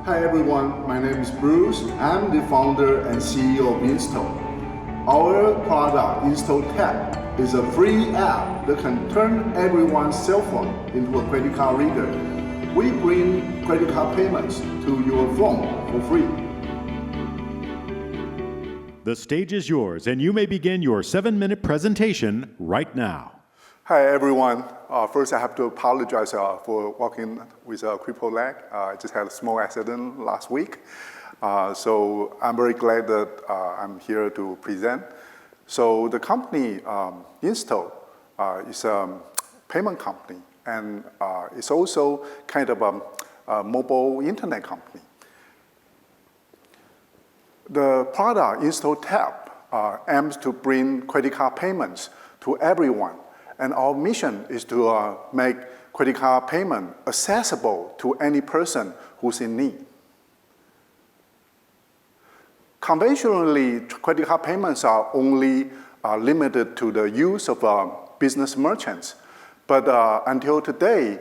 Hi everyone, my name is Bruce. I'm the founder and CEO of INSTO. Our product, INSTO Tap, is a free app that can turn everyone's cell phone into a credit card reader. We bring credit card payments to your phone for free. The stage is yours, and you may begin your 7-minute presentation right now. Hi everyone. First I have to apologize for walking with a crippled leg. I just had a small accident last week. So I'm very glad that I'm here to present. So the company, INSTO, is a payment company, and it's also kind of a mobile internet company. The product, INSTO Tap, aims to bring credit card payments to everyone. And our mission is to make credit card payment accessible to any person who's in need. Conventionally, credit card payments are only limited to the use of business merchants. But until today,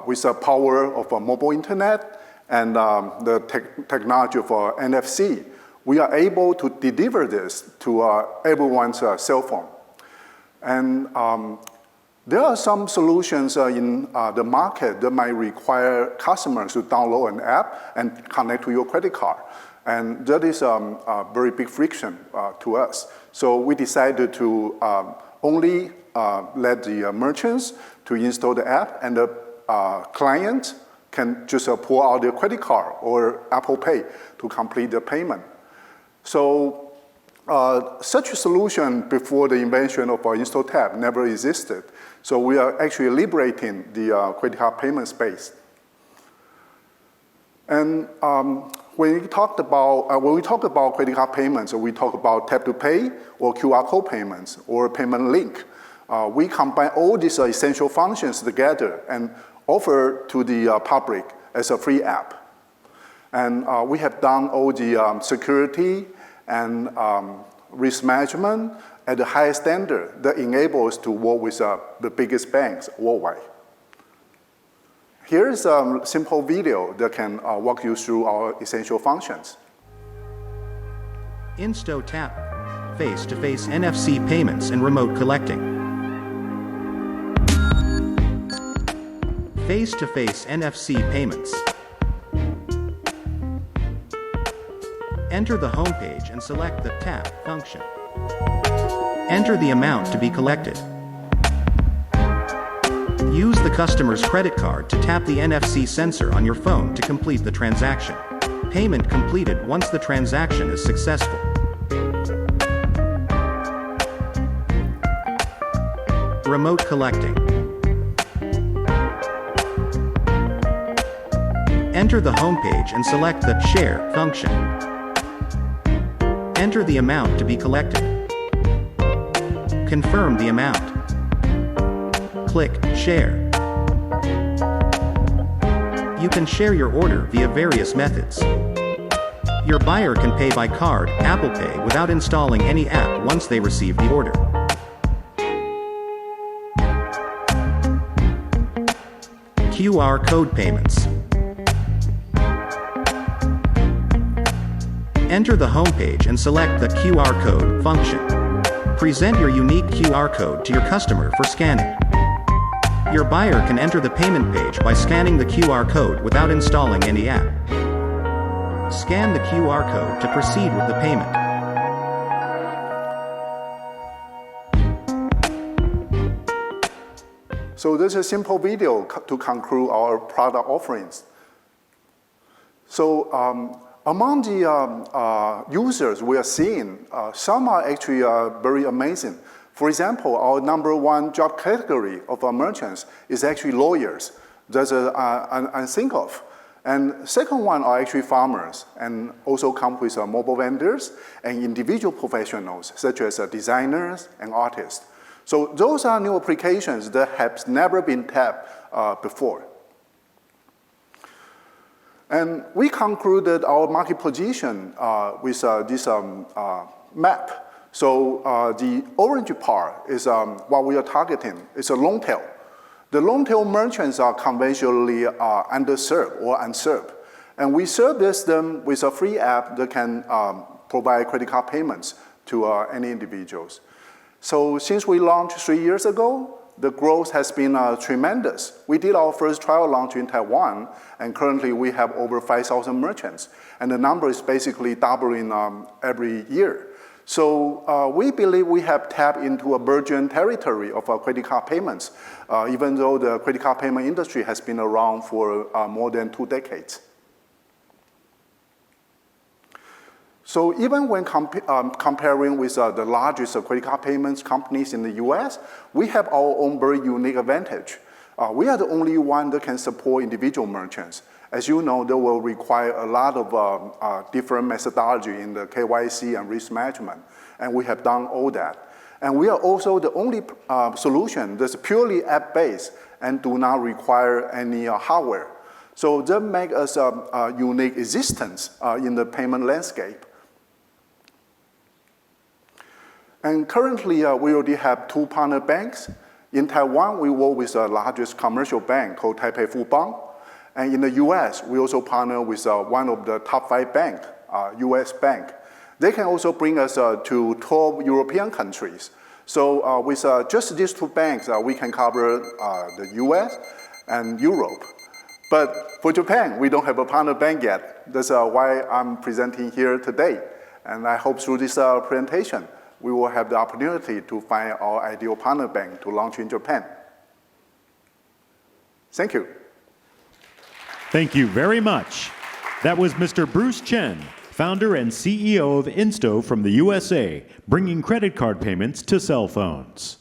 with the power of mobile internet and the technology of NFC, we are able to deliver this to everyone's cell phone. And there are some solutions in the market that might require customers to download an app and connect to your credit card. And that is a very big friction to us. So we decided to only let the merchants to install the app, and the client can just pull out their credit card or Apple Pay to complete the payment. So such a solution before the invention of INSTO Tap never existed. So we are actually liberating the credit card payment space. And when we talk about credit card payments, we talk about tap to pay or QR code payments or payment link. We combine all these essential functions together and offer to the public as a free app. And we have done all the security and risk management at the highest standard that enables us to work with the biggest banks worldwide. Here is a simple video that can walk you through our essential functions. INSTO Tap, face-to-face NFC payments and remote collecting. Face-to-face NFC payments. Enter the home page and select the Tap function. Enter the amount to be collected. Use the customer's credit card to tap the NFC sensor on your phone to complete the transaction. Payment completed once the transaction is successful. Remote collecting. Enter the home page and select the Share function. Enter the amount to be collected. Confirm the amount. Click Share. You can share your order via various methods. Your buyer can pay by card, Apple Pay, without installing any app once they receive the order. QR code payments. Enter the home page and select the QR code function. Present your unique QR code to your customer for scanning. Your buyer can enter the payment page by scanning the QR code without installing any app. Scan the QR code to proceed with the payment. So this is a simple video to conclude our product offerings. So among the users we are seeing, some are actually very amazing. For example, our #1 job category of our merchants is actually lawyers. That's unthink of. And second one are actually farmers, and also come with mobile vendors and individual professionals, such as designers and artists. So those are new applications that have never been tapped before. And we concluded our market position with this map. So the orange part is what we are targeting. It's a long tail. The long tail merchants are conventionally underserved or unserved. And we service them with a free app that can provide credit card payments to any individuals. So since we launched 3 years ago, the growth has been tremendous. We did our first trial launch in Taiwan, and currently we have over 5,000 merchants. And the number is basically doubling every year. So we believe we have tapped into a burgeoning territory of credit card payments, even though the credit card payment industry has been around for more than 2 decades. So even when comparing with the largest credit card payments companies in the US, we have our own very unique advantage. We are the only one that can support individual merchants. As you know, that will require a lot of different methodology in the KYC and risk management, and we have done all that. And we are also the only solution that's purely app-based and do not require any hardware. So that makes us a unique existence in the payment landscape. And currently, we already have 2 partner banks. In Taiwan, we work with the largest commercial bank called Taipei Fubon. And in the US, we also partner with one of the top 5 banks, US bank. They can also bring us to 12 European countries. So with just these 2 banks, we can cover the US and Europe. But for Japan, we don't have a partner bank yet. That's why I'm presenting here today. And I hope through this presentation, we will have the opportunity to find our ideal partner bank to launch in Japan. Thank you. Thank you very much. That was Mr. Bruce Chen, founder and CEO of INSTO from the USA, bringing credit card payments to cell phones.